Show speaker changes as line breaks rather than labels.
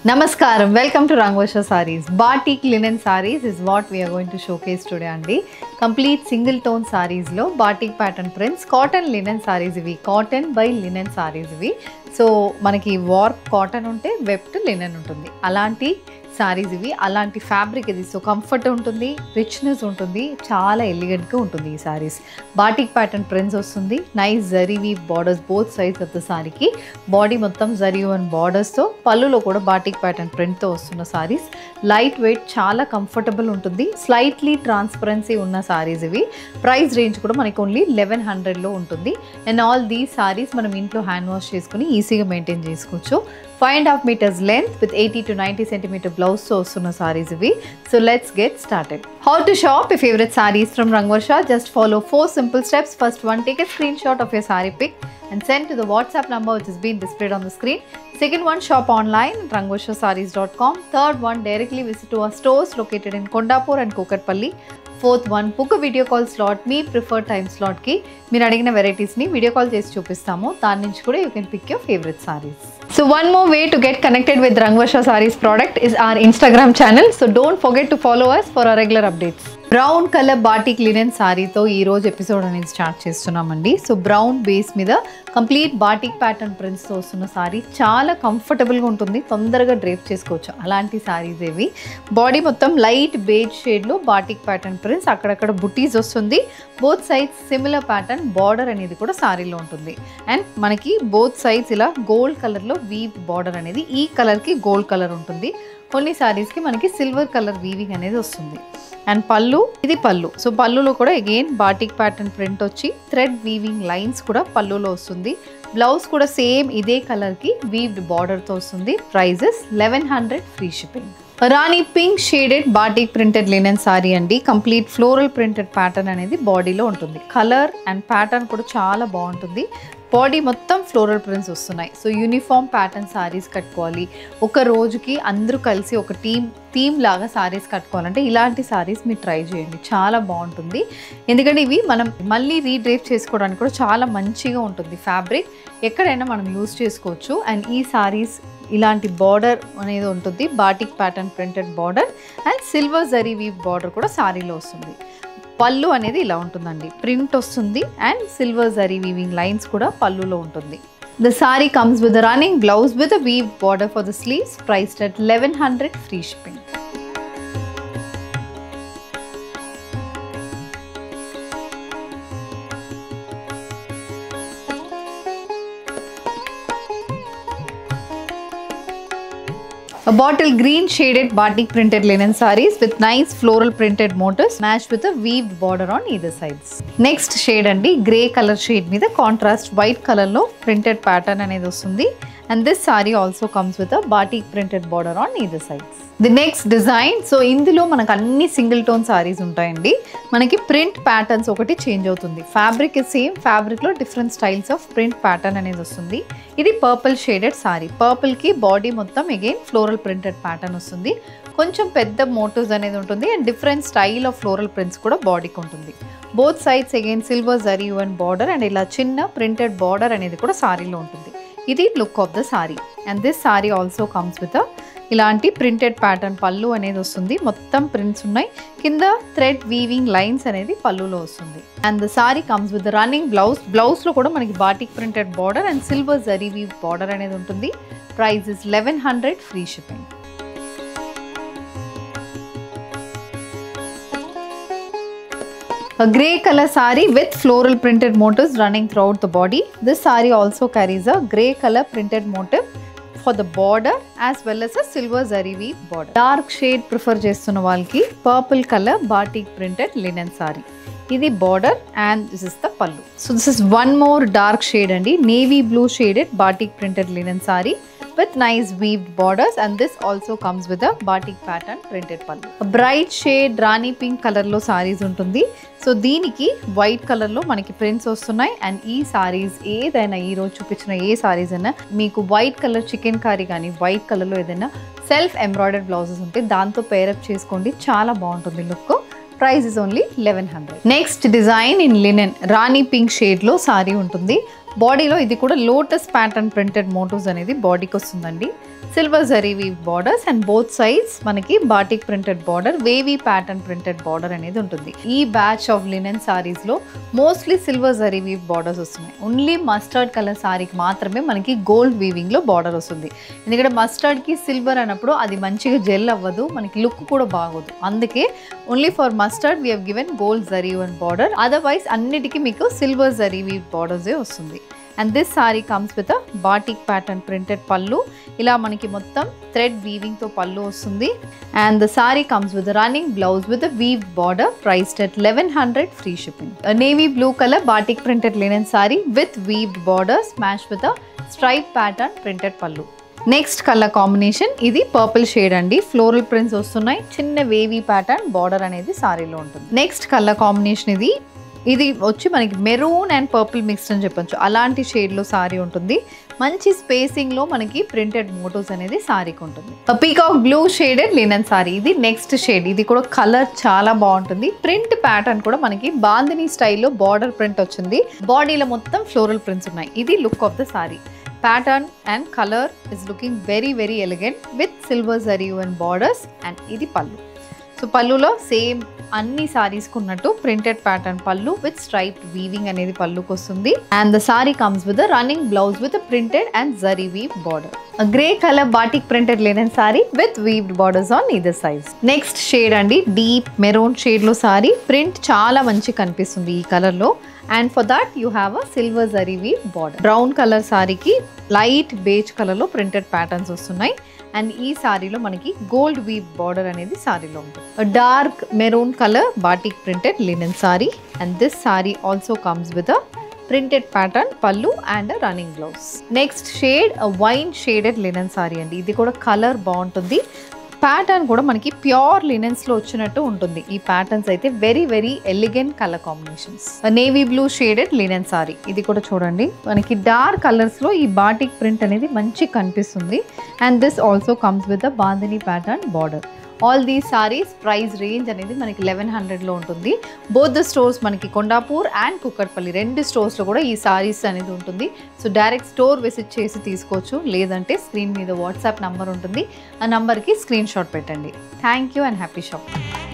Namaskaram, welcome to Rangvarsha Sarees. Batik linen sarees is what we are going to showcase today andi. Complete single tone sarees lo batik pattern prints, cotton linen sarees ivi, cotton by linen sarees ivi. So manaki warp cotton unte webbed linen untundi. Alanti sarees ivi, alanti fabric idi, so comfort untundi, richness untundi, chaala elegant ga untundi ee sarees. Batik pattern prints ostundi, nice zari weave borders both sides of the saree ki, body mottam zari and borders tho, pallu lo kuda batik pattern print తో వస్తున్న saris light weight చాలా comfortable ఉంటుంది slightly transparency ఉన్న సారీస్ ఇవి price range కూడా మనకి only 1100 లో ఉంటుంది అండ్ ఆల్ దీస్ సారీస్ మనం ఇంట్లో హ్యాండ్ వాష్ చేసుకుని ఈజీగా మెయింటైన్ చేసుకోవచ్చు 5.5 meters length with 80 to 90 centimeter blouse తో వస్తున్న సారీస్ ఇవి so let's get started how to shop your favorite sarees from Rangvarsha just follow 4 simple steps first one take a screenshot of your saree pic and send to the WhatsApp number which is being displayed on the screen. Second one, shop online at rangvarshasarees.com. Third one, directly visit to our stores located in Kondapur and Kokatpalli. Fourth one, book a video call slot, me preferred time slot ki meer adigina varieties ni video call chesi chupistamo dani nunchi kuda you can pick your favorite sarees. So one more way to get connected with Rangvarsha Sarees product is our Instagram channel, so don't forget to follow us for our regular updates. Brown colour batik linen సారీతో ఈరోజు episode అనేది start చేస్తున్నామండి so brown base మీద complete batik pattern ప్రింట్స్తో వస్తున్న sari చాలా కంఫర్టబుల్గా ఉంటుంది తొందరగా డ్రేప్ చేసుకోవచ్చు అలాంటి సారీస్ ఏవి బాడీ మొత్తం లైట్ బేజ్ షేడ్లో బాటిక్ ప్యాటర్న్ ప్రింట్స్ అక్కడక్కడ బుటీస్ వస్తుంది both sides similar pattern border అనేది కూడా సారీలో ఉంటుంది అండ్ మనకి బోత్ సైడ్స్ ఇలా గోల్డ్ కలర్లో వీవ్ బార్డర్ అనేది ఈ కలర్కి గోల్డ్ కలర్ ఉంటుంది కొన్ని సారీస్కి మనకి సిల్వర్ కలర్ వీవింగ్ అనేది వస్తుంది అండ్ పళ్ళు ఇది పళ్ళు సో పళ్ళులో కూడా అగైన్ బాటిక్ ప్యాటర్న్ ప్రింట్ వచ్చి థ్రెడ్ వీవింగ్ లైన్స్ కూడా పళ్ళులో వస్తుంది బ్లౌజ్ కూడా సేమ్ ఇదే కలర్కి వీవ్డ్ బార్డర్తో వస్తుంది prices 1100 free shipping rani pink shaded batik printed linen sari అండి కంప్లీట్ ఫ్లోరల్ ప్రింటెడ్ ప్యాటర్న్ అనేది బాడీలో ఉంటుంది కలర్ అండ్ ప్యాటర్న్ కూడా చాలా బాగుంటుంది బాడీ మొత్తం ఫ్లోరల్ ప్రింట్స్ వస్తున్నాయి సో యూనిఫామ్ ప్యాటర్న్ సారీస్ కట్టుకోవాలి ఒక రోజుకి అందరూ కలిసి ఒక థీమ్ లాగా సారీస్ కట్టుకోవాలంటే ఇలాంటి సారీస్ మీరు ట్రై చేయండి చాలా బాగుంటుంది ఎందుకంటే ఇవి మనం మళ్ళీ రీడ్రేప్ చేసుకోవడానికి కూడా చాలా మంచిగా ఉంటుంది ఫ్యాబ్రిక్ ఎక్కడైనా మనం యూజ్ చేసుకోవచ్చు అండ్ ఈ సారీస్ ఇలాంటి బార్డర్ అనేది ఉంటుంది batik pattern printed border and silver zari weave border కూడా సారీలో వస్తుంది పళ్ళు అనేది ఇలా ఉంటుందండి ప్రింట్ వస్తుంది and silver zari weaving lines కూడా పళ్ళులో ఉంటుంది The saree comes with a running blouse with a weave border for the sleeves priced at 1100 free shipping. A bottle green shaded batik printed linen sarees with nice floral printed motifs matched with a weaved border on either sides. Next shade andi grey color shade meeda contrast white color lo printed pattern anedi ostundi and this saree also comes with a batik printed border on either sides. The next design so ఇందులో మనకు అన్ని single tone saris ఉంటాయండి మనకి print patterns ఒకటి change అవుతుంది fabric same ఫ్యాబ్రిక్లో different styles of print pattern అనేది వస్తుంది ఇది పర్పుల్ షేడెడ్ సారీ పర్పుల్కి బాడీ మొత్తం అగైన్ ఫ్లోరల్ ప్రింటెడ్ ప్యాటర్న్ వస్తుంది కొంచెం పెద్ద మోటివ్స్ అనేది ఉంటుంది and different style of floral prints కూడా బాడీకి ఉంటుంది both sides again silver zari and border and ఇలా చిన్న ప్రింటెడ్ బార్డర్ అనేది కూడా సారీలో ఉంటుంది ఇది look of the sorry and this sari also comes with ఇలాంటి ప్రింటెడ్ ప్యాటర్న్ పళ్ళు అనేది వస్తుంది మొత్తం ప్రింట్స్ ఉన్నాయి కింద థ్రెడ్ వీవింగ్ లైన్స్ అనేది పళ్ళులో వస్తుంది and the sari comes with running బ్లౌజ్లో కూడా మనకి batik printed border and silver zari weave border అనేది ఉంటుంది price is 1100 free shipping A grey color saree with floral printed motifs running throughout the body. This saree also carries a grey color printed motif for the border as well as a silver zari weave border. Dark shade prefer chestunna valki purple color batik printed linen saree. Idi border and this is the pallu. So this is one more dark shade andi navy blue shaded batik printed linen saree with nice weaved borders and this also comes with a batik pattern printed pallu. A bright shade rani pink color lo sarees untundi so deeniki white color lo manaki prints vastunnai and ee sarees edaina ee roju chupichina ee sarees aina meeku white color chicken curry gaani white color lo edaina self embroidered blouses unte danto pair up cheskondi chaala baaguntundi look price is only 1100. Next design in linen rani pink shade lo saree untundi బాడీలో ఇది కూడా lotus pattern printed motifs అనేది బాడీకి వస్తుందండి silver zari weave borders and both sides మనకి batik printed border, wavy pattern printed border అనేది ఉంటుంది. ఈ బ్యాచ్ ఆఫ్ లినెన్ సారీస్లో mostly silver zari weave borders వస్తున్నాయి. ఓన్లీ మస్టర్డ్ కలర్ సారీకి మాత్రమే మనకి గోల్డ్ వీవింగ్లో బార్డర్ వస్తుంది. ఎందుకంటే మస్టర్డ్కి సిల్వర్ అన్నప్పుడు అది మంచిగా జెల్ అవ్వదు, మనకి లుక్ కూడా బాగోదు. అందుకే only for mustard we have given gold zari one border. Otherwise అన్నిటికీ మీకు సిల్వర్ జరీ వీవ్ బార్డర్సే వస్తుంది. And this sari comes with a batik pattern printed pallu. ఇలా మనకి మొత్తం థ్రెడ్ వీవింగ్తో పళ్ళు వస్తుంది. And the sari comes with running blouse with weave border, priced at 1100 free shipping. Navy blue colour batik printed linen sari with weaved borders match with a stripe pattern printed పళ్ళు. Next colour combination ఇది purple shade అండి. Floral prints వస్తున్నాయి, చిన్న wavy pattern border అనేది సారీలో ఉంటుంది. Next colour combination ఇది వచ్చి మనకి మెరూన్ అండ్ పర్పుల్ మిక్స్డ్ అని చెప్పొచ్చు. అలాంటి షేడ్లో సారీ ఉంటుంది. మంచి స్పేసింగ్లో మనకి ప్రింటెడ్ మోటోస్ అనేది సారీకి ఉంటుంది. Peacock blue shaded linen sorry ఇది నెక్స్ట్ షేడ్. ఇది కూడా కలర్ చాలా బాగుంటుంది. ప్రింట్ ప్యాటర్న్ కూడా మనకి బాందినీ స్టైల్లో బార్డర్ ప్రింట్ వచ్చింది. బాడీలో మొత్తం ఫ్లోరల్ ప్రింట్స్ ఉన్నాయి. ఇది look of the sari. Pattern and colour is looking very very elegant with silver zari and borders. And ఇది పళ్ళు. సో పళ్ళులో సేమ్ అన్ని సారీస్కి ఉన్నట్టు printed pattern pallu with striped weaving అనేది పళ్ళుకి వస్తుంది. And the sari comes with running blouse with printed and zari weave border. Grey colour batik printed linen sari with weaved borders on either sides. Next shade అండి deep maroon షేడ్లో sorry. Print చాలా మంచి కనిపిస్తుంది ఈ కలర్లో. And for that you have a silver zari weave border. Brown colour సారీకి light beige కలర్లో printed patterns వస్తున్నాయి. అండ్ ఈ సారీలో మనకి గోల్డ్ వీవ్ బార్డర్ అనేది సారీలో ఉంటుంది. Dark maroon colour batik printed linen sari. And this sari also comes with a printed pattern pallu and running blouse. Next shade wine shaded linen sari అండి. ఇది కూడా కలర్ బాగుంటుంది. ప్యాటర్న్ కూడా మనకి ప్యూర్ లినెన్స్లో వచ్చినట్టు ఉంటుంది. ఈ ప్యాటర్న్స్ అయితే very very elegant colour combinations. Navy blue shaded linen sorry. ఇది కూడా చూడండి మనకి డార్క్ కలర్స్లో ఈ బాటిక్ ప్రింట్ అనేది మంచి కనిపిస్తుంది. And this also comes with the bandhani pattern border. All these saris price range అనేది మనకి 1100లో ఉంటుంది. బోత్ ద స్టోర్స్ మనకి కొండాపూర్ అండ్ కుక్కట్పల్లి రెండు స్టోర్స్లో కూడా ఈ సారీస్ అనేది ఉంటుంది. సో డైరెక్ట్ స్టోర్ విజిట్ చేసి తీసుకోవచ్చు. లేదంటే స్క్రీన్ మీద వాట్సాప్ నంబర్ ఉంటుంది. ఆ నంబర్కి స్క్రీన్ షాట్ పెట్టండి. Thank you and happy shopping.